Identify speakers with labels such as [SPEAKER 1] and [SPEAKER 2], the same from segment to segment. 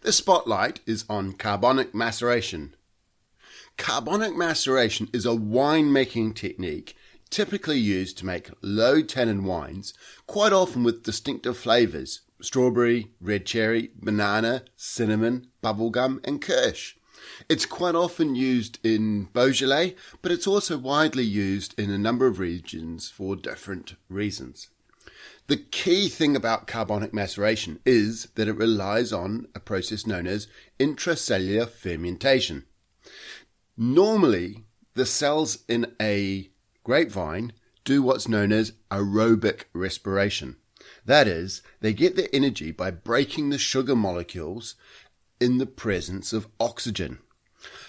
[SPEAKER 1] The spotlight is on carbonic maceration. Carbonic maceration is a winemaking technique typically used to make low tannin wines, quite often with distinctive flavours: strawberry, red cherry, banana, cinnamon, bubblegum and kirsch. It's quite often used in Beaujolais, but it's also widely used in a number of regions for different reasons. The key thing about carbonic maceration is that it relies on a process known as intracellular fermentation. Normally, the cells in a grapevine do what's known as aerobic respiration. That is, they get their energy by breaking the sugar molecules in the presence of oxygen.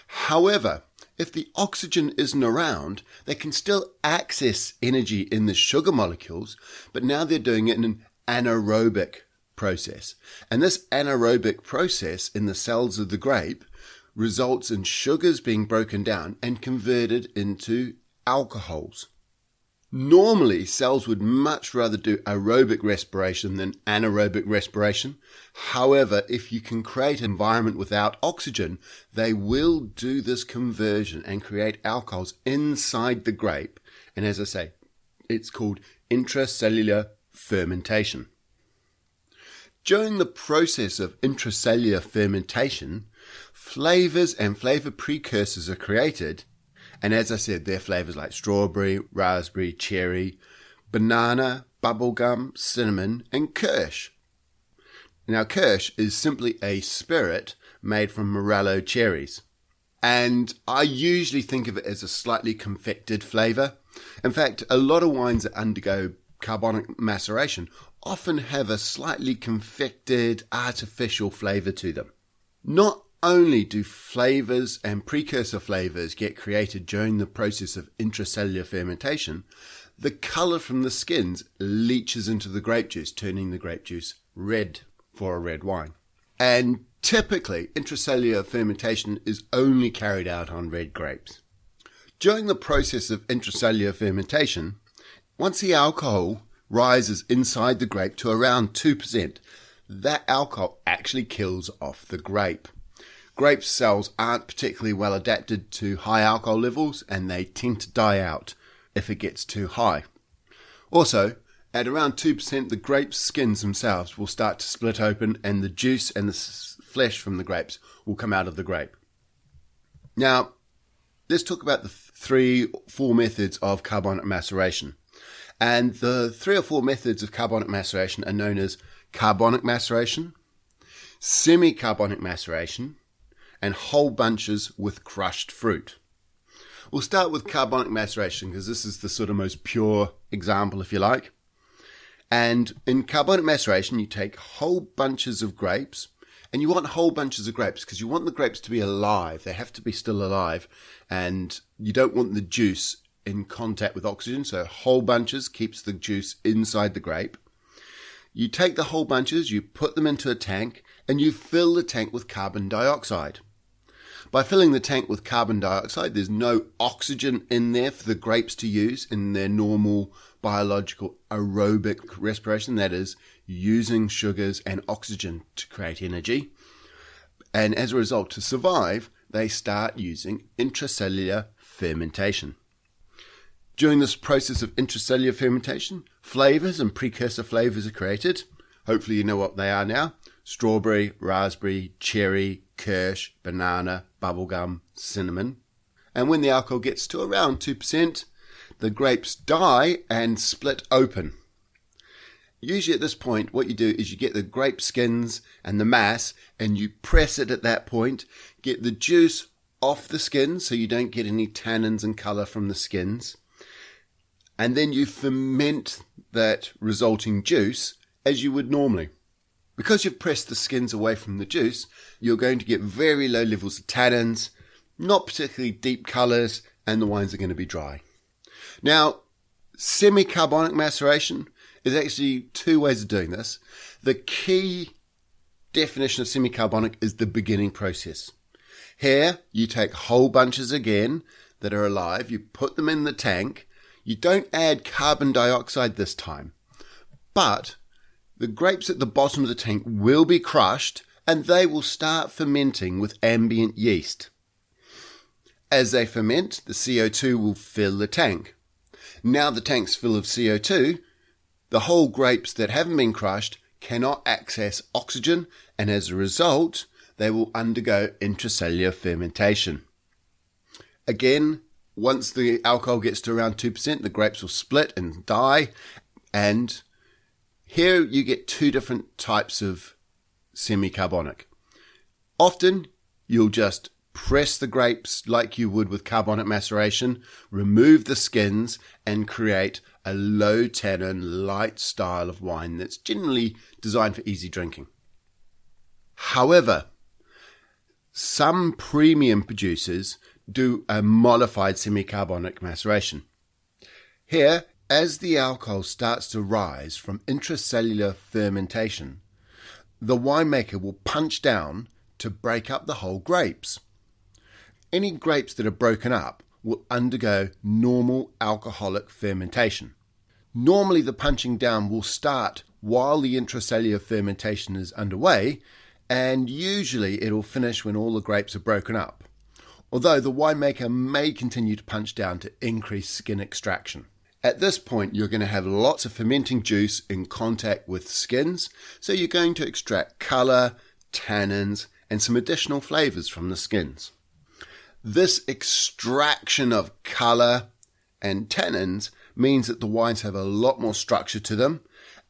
[SPEAKER 1] However, if the oxygen isn't around, they can still access energy in the sugar molecules, but now they're doing it in an anaerobic process. And this anaerobic process in the cells of the grape results in sugars being broken down and converted into alcohols. Normally, cells would much rather do aerobic respiration than anaerobic respiration. However, if you can create an environment without oxygen, they will do this conversion and create alcohols inside the grape. And as I say, it's called intracellular fermentation. During the process of intracellular fermentation, flavours and flavour precursors are created. And as I said, they're flavours like strawberry, raspberry, cherry, banana, bubblegum, cinnamon, and kirsch. Now, kirsch is simply a spirit made from morello cherries. And I usually think of it as a slightly confected flavour. In fact, a lot of wines that undergo carbonic maceration often have a slightly confected, artificial flavour to them. Not only do flavours and precursor flavours get created during the process of intracellular fermentation, the colour from the skins leaches into the grape juice, turning the grape juice red for a red wine. And typically, intracellular fermentation is only carried out on red grapes. During the process of intracellular fermentation, once the alcohol rises inside the grape to around 2%, that alcohol actually kills off the grape. Grape cells aren't particularly well adapted to high alcohol levels, and they tend to die out if it gets too high. Also, at around 2%, the grape skins themselves will start to split open, and the juice and the flesh from the grapes will come out of the grape. Now, let's talk about the 3-4 methods of carbonic maceration. And the 3 or 4 methods of carbonic maceration are known as carbonic maceration, semi-carbonic maceration, and whole bunches with crushed fruit. We'll start with carbonic maceration because this is the sort of most pure example, if you like. And in carbonic maceration, you take whole bunches of grapes, and you want whole bunches of grapes because you want the grapes to be alive. They have to be still alive, and you don't want the juice in contact with oxygen, so whole bunches keeps the juice inside the grape. You take the whole bunches, you put them into a tank, and you fill the tank with carbon dioxide. By filling the tank with carbon dioxide, there's no oxygen in there for the grapes to use in their normal biological aerobic respiration, that is, using sugars and oxygen to create energy. And as a result, to survive, they start using intracellular fermentation. During this process of intracellular fermentation, flavours and precursor flavours are created. Hopefully you know what they are now. Strawberry, raspberry, cherry, kirsch, banana, bubblegum, cinnamon. And when the alcohol gets to around 2%, the grapes die and split open. Usually at this point, what you do is you get the grape skins and the mass, and you press it at that point, get the juice off the skins so you don't get any tannins and colour from the skins. And then you ferment that resulting juice as you would normally. Because you've pressed the skins away from the juice, you're going to get very low levels of tannins, not particularly deep colours, and the wines are going to be dry. Now, semi-carbonic maceration is actually 2 ways of doing this. The key definition of semi-carbonic is the beginning process. Here, you take whole bunches again that are alive, you put them in the tank. You don't add carbon dioxide this time, but the grapes at the bottom of the tank will be crushed and they will start fermenting with ambient yeast. As they ferment, the CO2 will fill the tank. Now the tank's full of CO2, the whole grapes that haven't been crushed cannot access oxygen, and as a result, they will undergo intracellular fermentation. Again, once the alcohol gets to around 2%, the grapes will split and die, and here you get two different types of semi-carbonic. Often, you'll just press the grapes like you would with carbonic maceration, remove the skins, and create a low tannin, light style of wine that's generally designed for easy drinking. However, some premium producers do a modified semi-carbonic maceration. Here, as the alcohol starts to rise from intracellular fermentation, the winemaker will punch down to break up the whole grapes. Any grapes that are broken up will undergo normal alcoholic fermentation. Normally the punching down will start while the intracellular fermentation is underway, and usually it'll finish when all the grapes are broken up, although the winemaker may continue to punch down to increase skin extraction. At this point, you're going to have lots of fermenting juice in contact with skins, so you're going to extract colour, tannins, and some additional flavours from the skins. This extraction of colour and tannins means that the wines have a lot more structure to them,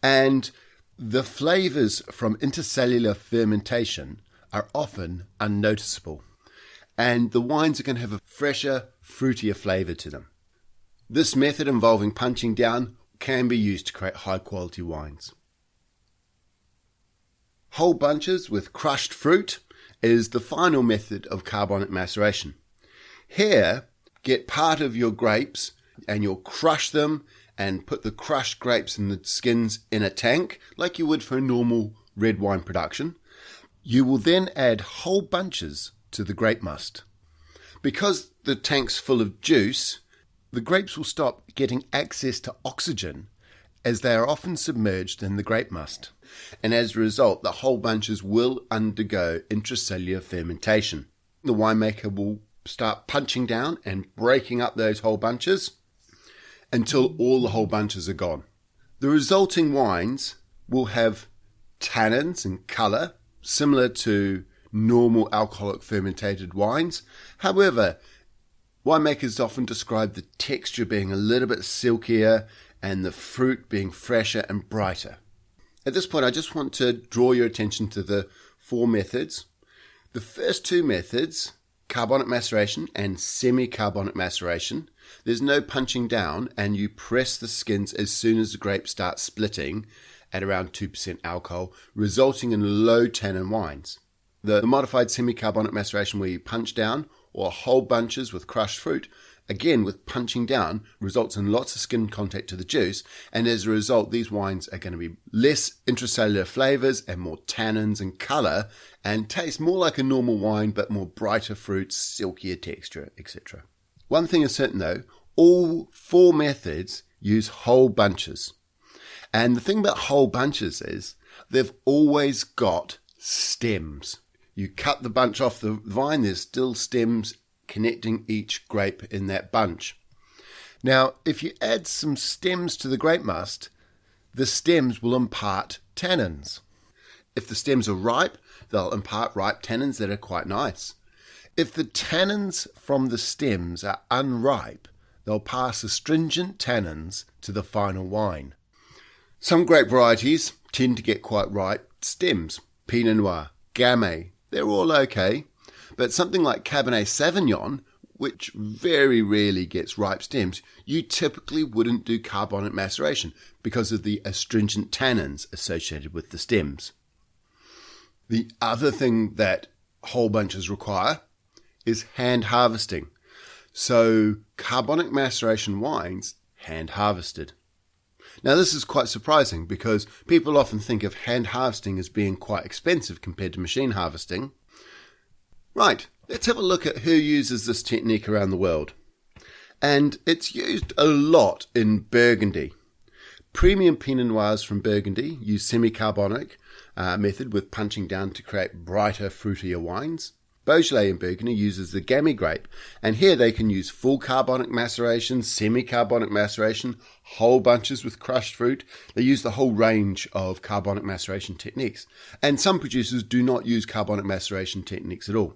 [SPEAKER 1] and the flavours from intercellular fermentation are often unnoticeable, and the wines are going to have a fresher, fruitier flavour to them. This method involving punching down can be used to create high quality wines. Whole bunches with crushed fruit is the final method of carbonic maceration. Here, get part of your grapes and you'll crush them and put the crushed grapes and the skins in a tank like you would for a normal red wine production. You will then add whole bunches to the grape must. Because the tank's full of juice, the grapes will stop getting access to oxygen as they are often submerged in the grape must. And as a result, the whole bunches will undergo intracellular fermentation. The winemaker will start punching down and breaking up those whole bunches until all the whole bunches are gone. The resulting wines will have tannins and colour similar to normal alcoholic fermented wines. However, winemakers often describe the texture being a little bit silkier and the fruit being fresher and brighter. At this point, I just want to draw your attention to the four methods. The first two methods, carbonic maceration and semi-carbonic maceration, there's no punching down and you press the skins as soon as the grapes start splitting at around 2% alcohol, resulting in low tannin wines. The modified semi-carbonic maceration where you punch down, or whole bunches with crushed fruit, again with punching down, results in lots of skin contact to the juice, and as a result these wines are going to be less intracellular flavours and more tannins and colour, and taste more like a normal wine but more brighter fruits, silkier texture, etc. One thing is certain though, all four methods use whole bunches. And the thing about whole bunches is they've always got stems. You cut the bunch off the vine, there's still stems connecting each grape in that bunch. Now, if you add some stems to the grape must, the stems will impart tannins. If the stems are ripe, they'll impart ripe tannins that are quite nice. If the tannins from the stems are unripe, they'll pass astringent tannins to the final wine. Some grape varieties tend to get quite ripe stems. Pinot Noir, Gamay, they're all okay. But something like Cabernet Sauvignon, which very rarely gets ripe stems, you typically wouldn't do carbonic maceration because of the astringent tannins associated with the stems. The other thing that whole bunches require is hand harvesting. So carbonic maceration wines hand harvested. Now this is quite surprising because people often think of hand harvesting as being quite expensive compared to machine harvesting. Right, let's have a look at who uses this technique around the world. And it's used a lot in Burgundy. Premium Pinot Noirs from Burgundy use semi-carbonic. method with punching down to create brighter, fruitier wines. Beaujolais in Burgundy uses the Gamay grape, and here they can use full carbonic maceration, semi-carbonic maceration, whole bunches with crushed fruit. They use the whole range of carbonic maceration techniques, and some producers do not use carbonic maceration techniques at all.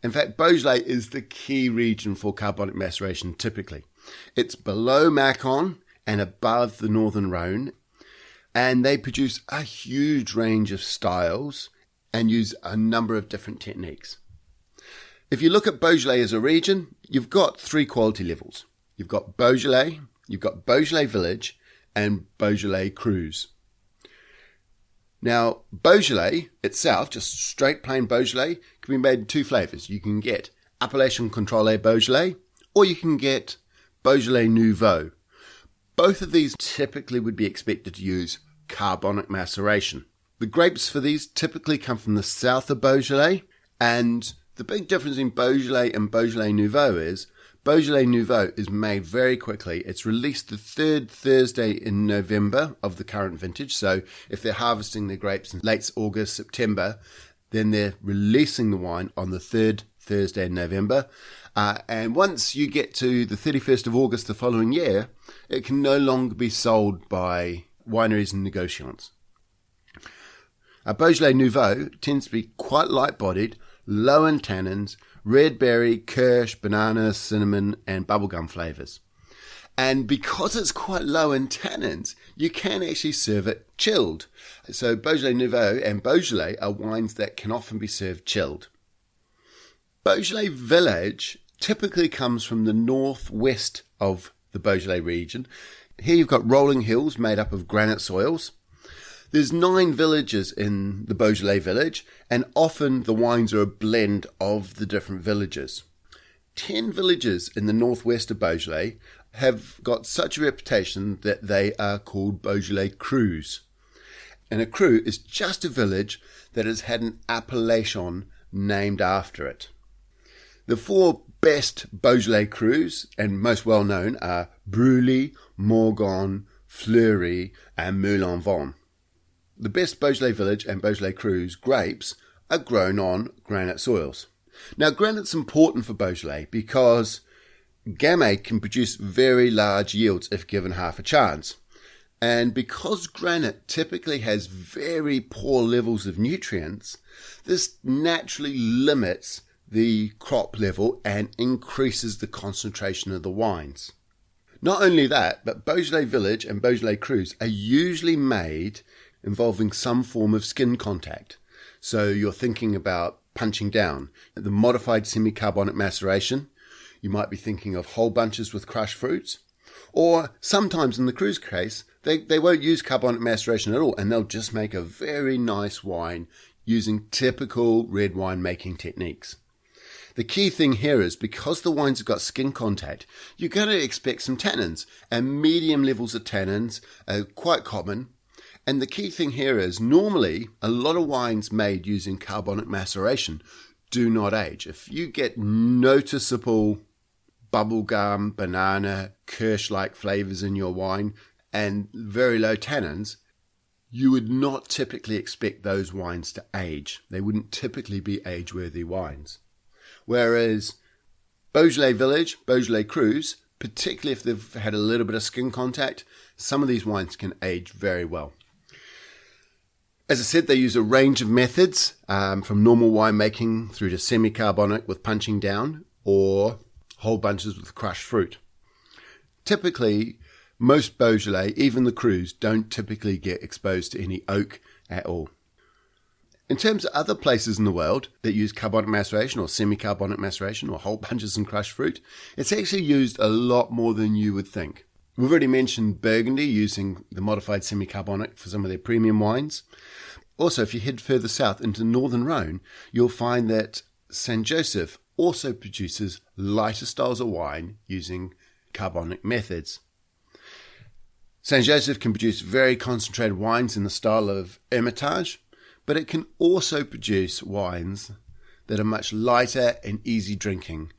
[SPEAKER 1] In fact, Beaujolais is the key region for carbonic maceration typically. It's below Macon and above the northern Rhone, and they produce a huge range of styles and use a number of different techniques. If you look at Beaujolais as a region, you've got 3 quality levels. You've got Beaujolais, you've got Beaujolais Village, and Beaujolais Crus. Now, Beaujolais itself, just straight plain Beaujolais, can be made in 2 flavours. You can get Appellation Contrôlée Beaujolais, or you can get Beaujolais Nouveau. Both of these typically would be expected to use carbonic maceration. The grapes for these typically come from the south of Beaujolais, and the big difference in Beaujolais and Beaujolais Nouveau is Beaujolais Nouveau is made very quickly. It's released the 3rd Thursday in November of the current vintage. So if they're harvesting their grapes in late August, September, then they're releasing the wine on the 3rd Thursday in November. And once you get to the 31st of August the following year, it can no longer be sold by wineries and negociants. Beaujolais Nouveau tends to be quite light-bodied, low in tannins, red berry, kirsch, banana, cinnamon, and bubblegum flavours. And because it's quite low in tannins, you can actually serve it chilled. So Beaujolais Nouveau and Beaujolais are wines that can often be served chilled. Beaujolais Village typically comes from the northwest of the Beaujolais region. Here you've got rolling hills made up of granite soils. There's 9 villages in the Beaujolais village, and often the wines are a blend of the different villages. 10 villages in the northwest of Beaujolais have got such a reputation that they are called Beaujolais Crus. And a cru is just a village that has had an appellation named after it. The 4 best Beaujolais crus, and most well known, are Bruley, Morgon, Fleury, and Moulin Vent. The best Beaujolais Village and Beaujolais Crus grapes are grown on granite soils. Now, granite's important for Beaujolais because Gamay can produce very large yields if given half a chance. And because granite typically has very poor levels of nutrients, this naturally limits the crop level and increases the concentration of the wines. Not only that, but Beaujolais Village and Beaujolais Crus are usually made involving some form of skin contact. So you're thinking about punching down. The modified semi-carbonic maceration, you might be thinking of whole bunches with crushed fruits. Or sometimes in the Crus case, they won't use carbonic maceration at all, and they'll just make a very nice wine using typical red wine making techniques. The key thing here is because the wines have got skin contact, you're going to expect some tannins, and medium levels of tannins are quite common. And the key thing here is normally a lot of wines made using carbonic maceration do not age. If you get noticeable bubblegum, banana, kirsch-like flavours in your wine and very low tannins, you would not typically expect those wines to age. They wouldn't typically be age-worthy wines. Whereas Beaujolais Village, Beaujolais Crus, particularly if they've had a little bit of skin contact, some of these wines can age very well. As I said, they use a range of methods, from normal winemaking through to semi-carbonic with punching down or whole bunches with crushed fruit. Typically, most Beaujolais, even the Crus, don't typically get exposed to any oak at all. In terms of other places in the world that use carbonic maceration or semi-carbonic maceration or whole bunches and crushed fruit, it's actually used a lot more than you would think. We've already mentioned Burgundy using the modified semi-carbonic for some of their premium wines. Also, if you head further south into northern Rhone, you'll find that Saint Joseph also produces lighter styles of wine using carbonic methods. Saint Joseph can produce very concentrated wines in the style of Hermitage, but it can also produce wines that are much lighter and easy drinking.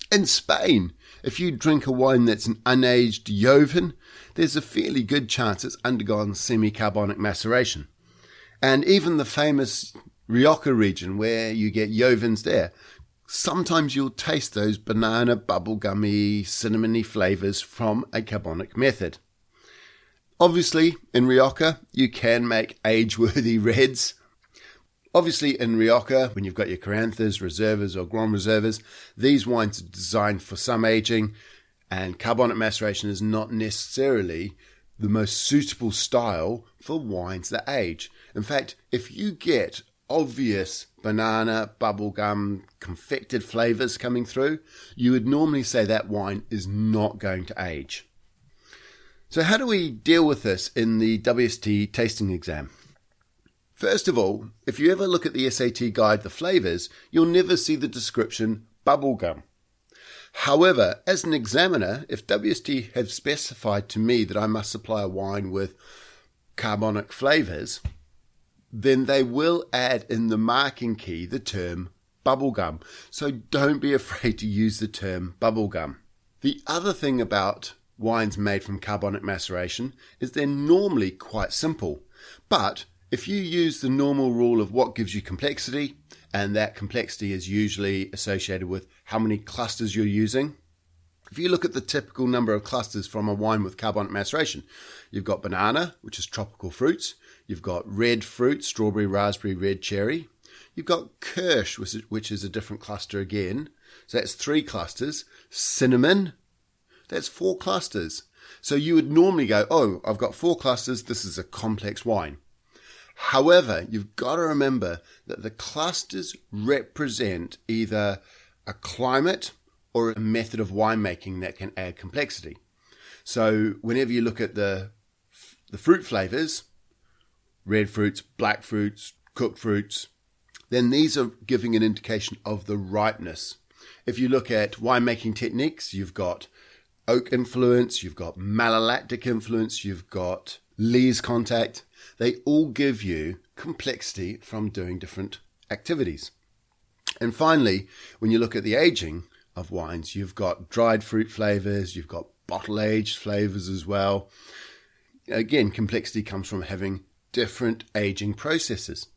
[SPEAKER 1] In Spain, if you drink a wine that's an unaged Joven, there's a fairly good chance it's undergone semi-carbonic maceration. And even the famous Rioja region where you get Jovens there, sometimes you'll taste those banana, bubblegummy, cinnamony flavours from a carbonic method. Obviously, in Rioja, you can make age-worthy reds. Obviously, in Rioja, when you've got your Caranthas, Reservas or Grand Reservas, these wines are designed for some aging, and carbonic maceration is not necessarily the most suitable style for wines that age. In fact, if you get obvious banana, bubblegum, confected flavours coming through, you would normally say that wine is not going to age. So how do we deal with this in the WSET tasting exam? First of all, if you ever look at the SAT guide, the flavours, you'll never see the description bubblegum. However, as an examiner, if WSET have specified to me that I must supply a wine with carbonic flavours, then they will add in the marking key the term bubblegum. So don't be afraid to use the term bubblegum. The other thing about wines made from carbonic maceration is they're normally quite simple. But if you use the normal rule of what gives you complexity, and that complexity is usually associated with how many clusters you're using. If you look at the typical number of clusters from a wine with carbonic maceration, you've got banana, which is tropical fruits. You've got red fruit, strawberry, raspberry, red cherry. You've got kirsch, which is a different cluster again. So that's 3 clusters. Cinnamon, that's 4 clusters. So you would normally go, oh, I've got 4 clusters. This is a complex wine. However, you've got to remember that the clusters represent either a climate or a method of winemaking that can add complexity. So whenever you look at the fruit flavors, red fruits, black fruits, cooked fruits, then these are giving an indication of the ripeness. If you look at winemaking techniques, you've got oak influence, you've got malolactic influence, you've got lees contact. They all give you complexity from doing different activities. And finally, when you look at the aging of wines, you've got dried fruit flavors, you've got bottle-aged flavors as well. Again, complexity comes from having different aging processes.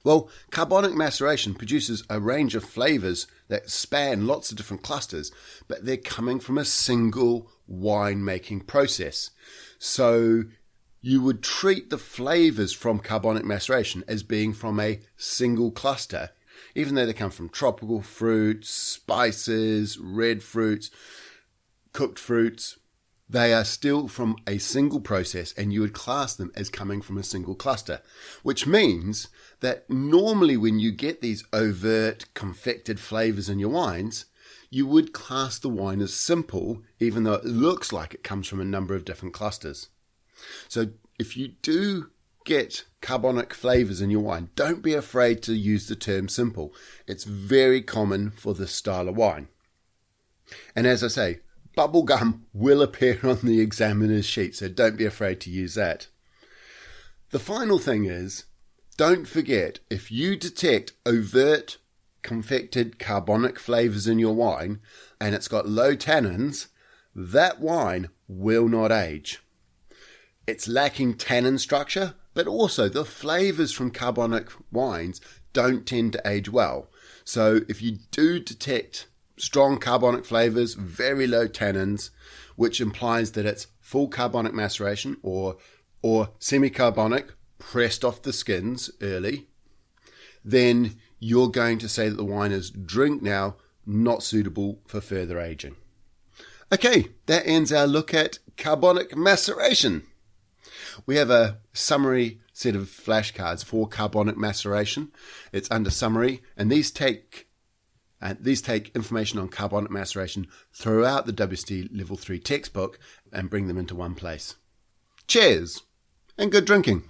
[SPEAKER 1] Well, carbonic maceration produces a range of flavors that span lots of different clusters, but they're coming from a single winemaking process. So you would treat the flavors from carbonic maceration as being from a single cluster, even though they come from tropical fruits, spices, red fruits, cooked fruits. They are still from a single process, and you would class them as coming from a single cluster, which means that normally when you get these overt confected flavors in your wines, you would class the wine as simple, even though it looks like it comes from a number of different clusters. So if you do get carbonic flavors in your wine, don't be afraid to use the term simple. It's very common for this style of wine. And as I say, bubblegum will appear on the examiner's sheet, so don't be afraid to use that. The final thing is, don't forget, if you detect overt confected carbonic flavors in your wine and it's got low tannins, that wine will not age. It's lacking tannin structure, but also the flavors from carbonic wines don't tend to age well. So if you do detect strong carbonic flavors, very low tannins, which implies that it's full carbonic maceration or semi-carbonic, pressed off the skins early, then you're going to say that the wine is drink now, not suitable for further aging. Okay, that ends our look at carbonic maceration. We have a summary set of flashcards for carbonic maceration. It's under summary, and these take information on carbonic maceration throughout the WSET Level 3 textbook and bring them into one place. Cheers, and good drinking.